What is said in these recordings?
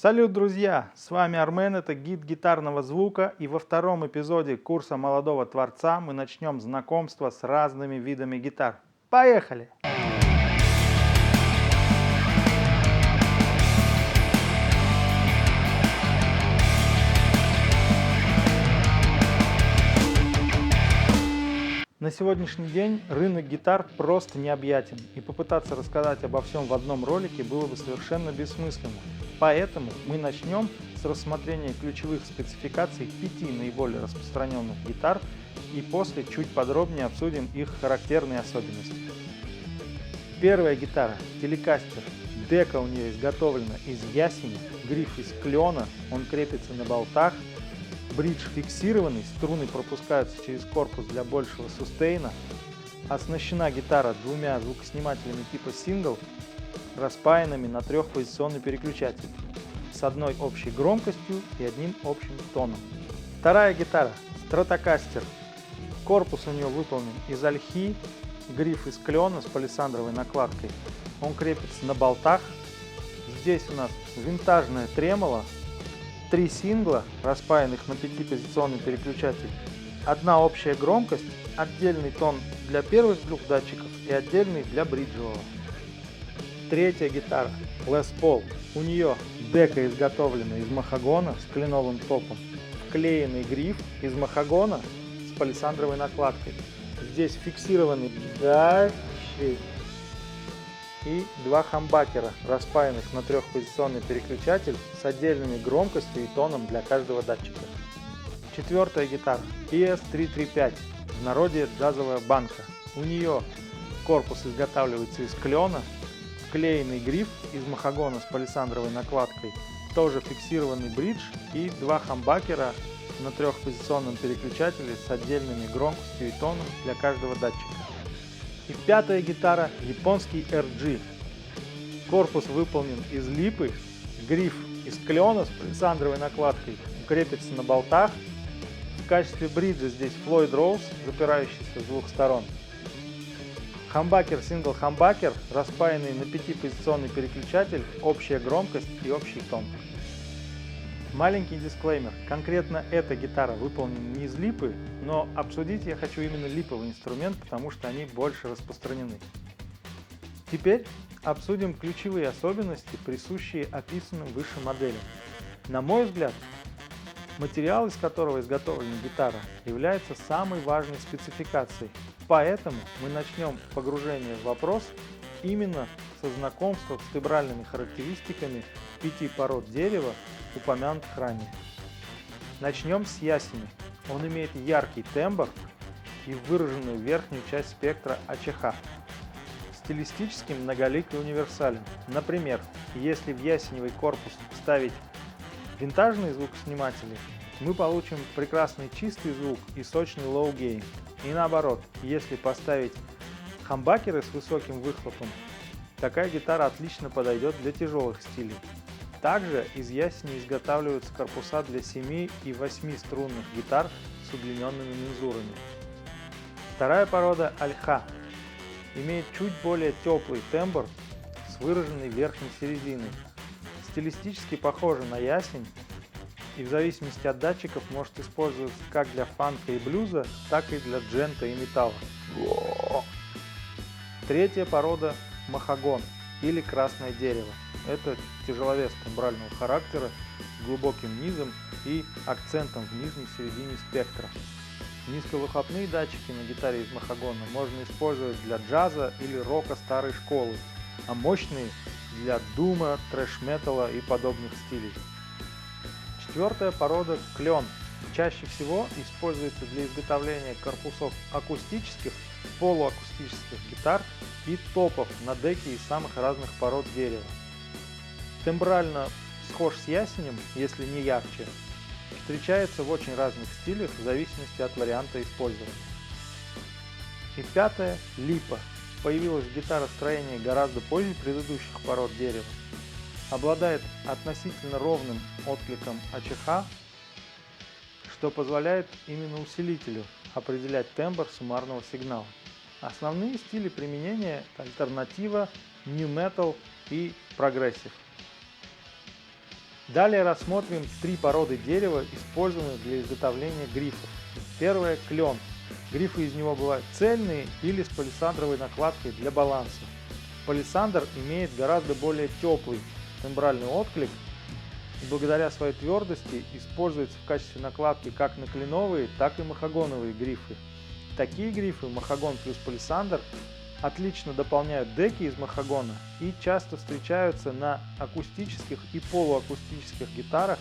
Салют, друзья! С вами Армен, это гид гитарного звука, и во втором эпизоде курса молодого творца мы начнем знакомство с разными видами гитар. Поехали! На сегодняшний день рынок гитар просто необъятен, и попытаться рассказать обо всем в одном ролике было бы совершенно бессмысленно. Поэтому мы начнем с рассмотрения ключевых спецификаций 5 наиболее распространенных гитар и после чуть подробнее обсудим их характерные особенности. Первая гитара – Telecaster. Дека у нее изготовлена из ясеня, гриф из клена, он крепится на болтах. Бридж фиксированный, струны пропускаются через корпус для большего сустейна. Оснащена гитара двумя звукоснимателями типа сингл, распаянными на трехпозиционный переключатель, с одной общей громкостью и одним общим тоном. Вторая гитара Stratocaster. Корпус у нее выполнен из ольхи, гриф из клена с палисандровой накладкой. Он крепится на болтах. Здесь у нас винтажная тремоло. 3 сингла, распаянных на 5-позиционный переключатель, одна общая громкость, отдельный тон для первых двух датчиков и отдельный для бриджевого. Третья гитара Les Paul. У нее дека изготовлена из махагона с кленовым топом, вклеенный гриф из махагона с палисандровой накладкой. Здесь фиксированный датчик и 2 хамбакера, распаянных на трехпозиционный переключатель с отдельными громкостью и тоном для каждого датчика. Четвертая гитара PS335, в народе джазовая банка. У нее корпус изготавливается из клена, вклеенный гриф из махагона с палисандровой накладкой, тоже фиксированный бридж и 2 хамбакера на трехпозиционном переключателе с отдельными громкостью и тоном для каждого датчика. И пятая гитара японский RG. Корпус выполнен из липы, гриф из клена с палисандровой накладкой, крепится на болтах. В качестве бриджа здесь Floyd Rose, запирающийся с двух сторон. Хамбакер сингл хамбакер, распаянный на 5-позиционный переключатель, общая громкость и общий тон. Маленький дисклеймер. Конкретно эта гитара выполнена не из липы, но обсудить я хочу именно липовый инструмент, потому что они больше распространены. Теперь обсудим ключевые особенности, присущие описанным выше моделям. На мой взгляд, материал, из которого изготовлена гитара, является самой важной спецификацией. Поэтому мы начнем погружение в вопрос именно со знакомства с тембральными характеристиками 5 пород дерева, упомянутых ранее. Начнем с ясеня. Он имеет яркий тембр и выраженную верхнюю часть спектра АЧХ. Стилистически многолик и универсален. Например, если в ясеневый корпус вставить винтажные звукосниматели, мы получим прекрасный чистый звук и сочный лоу-гейн. И наоборот, если поставить хамбакеры с высоким выхлопом, такая гитара отлично подойдет для тяжелых стилей. Также из ясеня изготавливаются корпуса для 7 и 8 струнных гитар с удлиненными мензурами. Вторая порода ольха имеет чуть более теплый тембр с выраженной верхней серединой. Стилистически похожа на ясень и в зависимости от датчиков может использоваться как для фанка и блюза, так и для джента и металла. Третья порода махагон или красное дерево. Это тяжеловес тембрального характера с глубоким низом и акцентом в нижней середине спектра. Низковыхлопные датчики на гитаре из махагона можно использовать для джаза или рока старой школы, а мощные для дума, трэш-металла и подобных стилей. Четвертая порода клен. Чаще всего используется для изготовления корпусов акустических, полуакустических гитар и топов на деке из самых разных пород дерева. Тембрально схож с ясенем, если не ярче. Встречается в очень разных стилях в зависимости от варианта использования. И пятое – липа. Появилось в гитаростроении гораздо позже предыдущих пород дерева. Обладает относительно ровным откликом АЧХ, что позволяет именно усилителю определять тембр суммарного сигнала. Основные стили применения – альтернатива, нью метал и прогрессив. Далее рассмотрим три породы дерева, используемых для изготовления грифов. Первое – клен. Грифы из него бывают цельные или с палисандровой накладкой для баланса. Палисандр имеет гораздо более теплый тембральный отклик и благодаря своей твердости используется в качестве накладки как на кленовые, так и махагоновые грифы. Такие грифы, махагон плюс палисандр, отлично дополняют деки из махагона и часто встречаются на акустических и полуакустических гитарах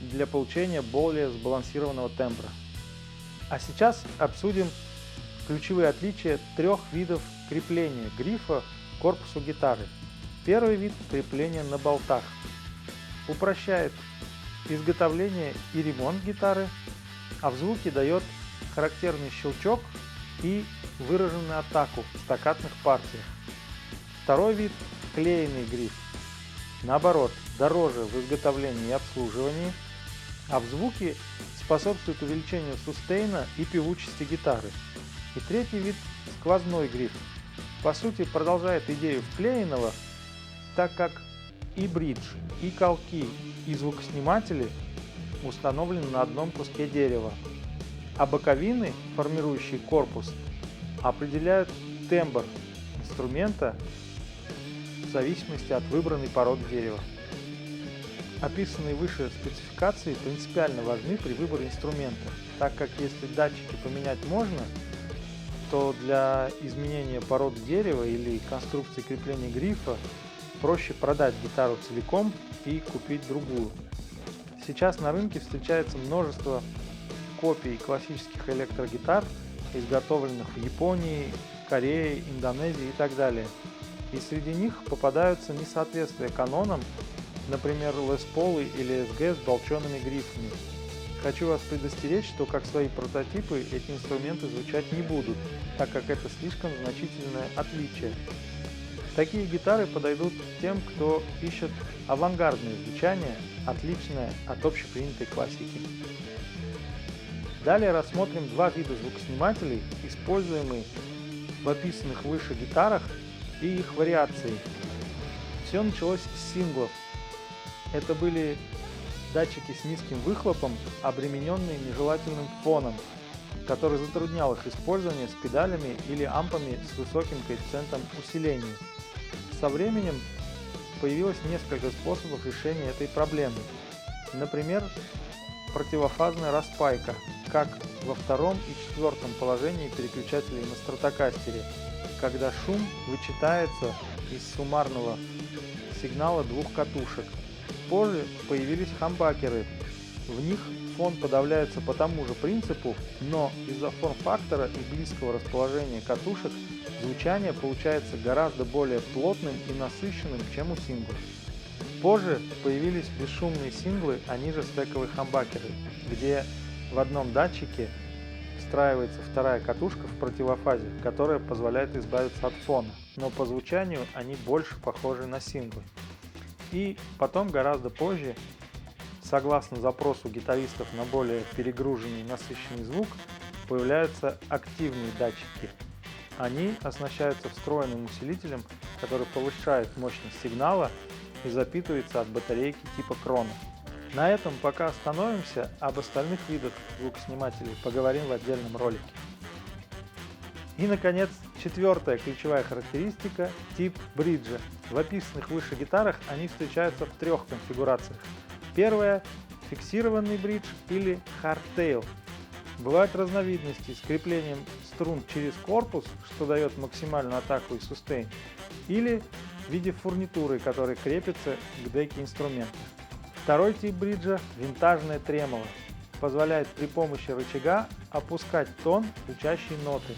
для получения более сбалансированного тембра. А сейчас обсудим ключевые отличия трех видов крепления грифа к корпусу гитары. Первый вид – крепление на болтах. Упрощает изготовление и ремонт гитары, а в звуке дает характерный щелчок и выраженную атаку в стаккатных партиях. Второй вид – клееный гриф. Наоборот, дороже в изготовлении и обслуживании, а в звуке способствует увеличению сустейна и певучести гитары. И третий вид – сквозной гриф. По сути, продолжает идею вклеенного, так как и бридж, и колки, и звукосниматели установлены на одном куске дерева, а боковины, формирующие корпус, определяют тембр инструмента в зависимости от выбранной породы дерева. Описанные выше спецификации принципиально важны при выборе инструмента, так как если датчики поменять можно, то для изменения породы дерева или конструкции крепления грифа проще продать гитару целиком и купить другую. Сейчас на рынке встречается множество копий классических электрогитар, изготовленных в Японии, Корее, Индонезии и так далее. И среди них попадаются несоответствия канонам, например, Les Paul или SG с болчеными грифами. Хочу вас предостеречь, что как свои прототипы эти инструменты звучать не будут, так как это слишком значительное отличие. Такие гитары подойдут тем, кто ищет авангардное звучание, отличное от общепринятой классики. Далее рассмотрим два вида звукоснимателей, используемые в описанных выше гитарах и их вариации. Все началось с синглов. Это были датчики с низким выхлопом, обремененные нежелательным фоном, который затруднял их использование с педалями или ампами с высоким коэффициентом усиления. Со временем появилось несколько способов решения этой проблемы. Например, противофазная распайка, как во втором и четвертом положении переключателей на стратокастере, когда шум вычитается из суммарного сигнала двух катушек. Позже появились хамбакеры. В них фон подавляется по тому же принципу, но из-за форм-фактора и близкого расположения катушек звучание получается гораздо более плотным и насыщенным, чем у синглов. Позже появились бесшумные синглы, они же стековые хамбакеры, где в одном датчике встраивается вторая катушка в противофазе, которая позволяет избавиться от фона, но по звучанию они больше похожи на синглы. И потом, гораздо позже, согласно запросу гитаристов на более перегруженный и насыщенный звук, появляются активные датчики. Они оснащаются встроенным усилителем, который повышает мощность сигнала и запитывается от батарейки типа Крона. На этом пока остановимся, об остальных видах звукоснимателей поговорим в отдельном ролике. И, наконец, четвертая ключевая характеристика – тип бриджа. В описанных выше гитарах они встречаются в трех конфигурациях. Первая – фиксированный бридж или hardtail. Бывают разновидности с креплением струн через корпус, что дает максимальную атаку и сустейн, или в виде фурнитуры, которая крепится к деке инструмента. Второй тип бриджа – винтажное тремоло. Позволяет при помощи рычага опускать тон звучащей ноты.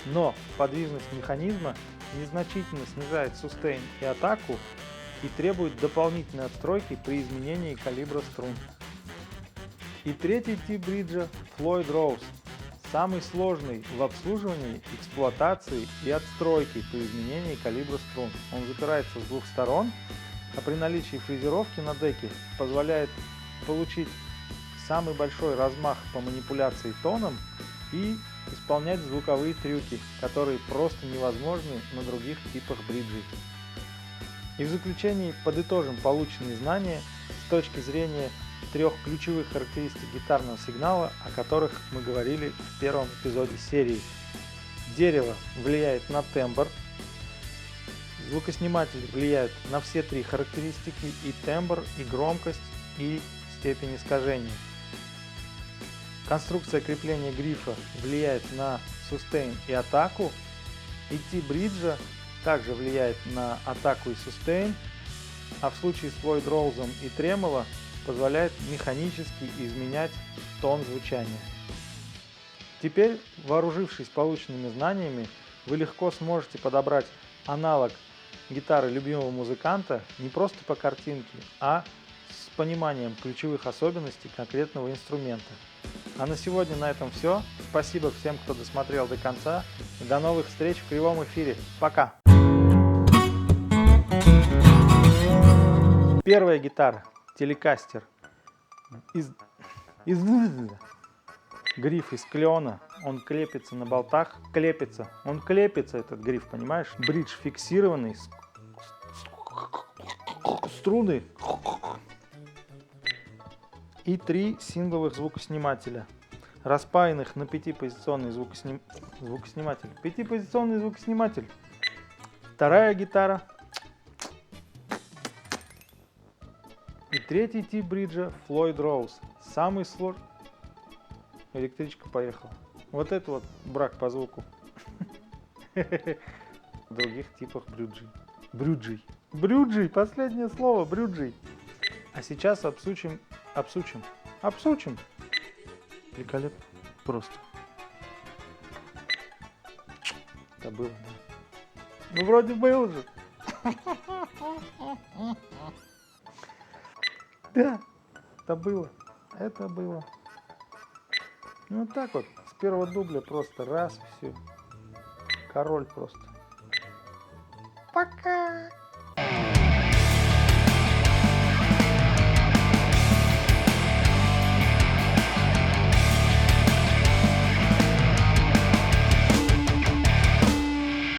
Но подвижность механизма незначительно снижает сустейн и атаку и требует дополнительной отстройки при изменении калибра струн. И третий тип бриджа – Floyd Rose. Самый сложный в обслуживании, эксплуатации и отстройке при изменении калибра струн. Он запирается с двух сторон, а при наличии фрезеровки на деке позволяет получить самый большой размах по манипуляции тоном и исполнять звуковые трюки, которые просто невозможны на других типах бриджей. И в заключении подытожим полученные знания с точки зрения трех ключевых характеристик гитарного сигнала, о которых мы говорили в первом эпизоде серии. Дерево влияет на тембр, звукосниматель влияет на все три характеристики: и тембр, и громкость, и степень искажения. Конструкция крепления грифа влияет на сустейн и атаку, и T-бриджа также влияет на атаку и сустейн, а в случае с Floyd Rose и тремоло позволяет механически изменять тон звучания. Теперь, вооружившись полученными знаниями, вы легко сможете подобрать аналог гитары любимого музыканта не просто по картинке, а с пониманием ключевых особенностей конкретного инструмента. А на сегодня на этом все. Спасибо всем, кто досмотрел до конца. И до новых встреч в кривом эфире. Пока! Первая гитара. Телекастер. Гриф из клена. Он клепится на болтах. Он клепится, этот гриф, понимаешь? Бридж фиксированный. Струны. И 3 сингловых звукоснимателя, распаянных на 5-позиционный звукосниматель. 5-позиционный звукосниматель. Вторая гитара. И третий тип бриджа Floyd Rose. Самый сложный. Электричка поехала. Вот это вот брак по звуку. В других типах брюджей. Последнее слово, брюджей. А сейчас обсучим. Великолепно. Просто. Это было, да? Ну, вроде было же. Да, это было. Ну, вот так вот, с первого дубля просто раз, все. Король просто. Пока.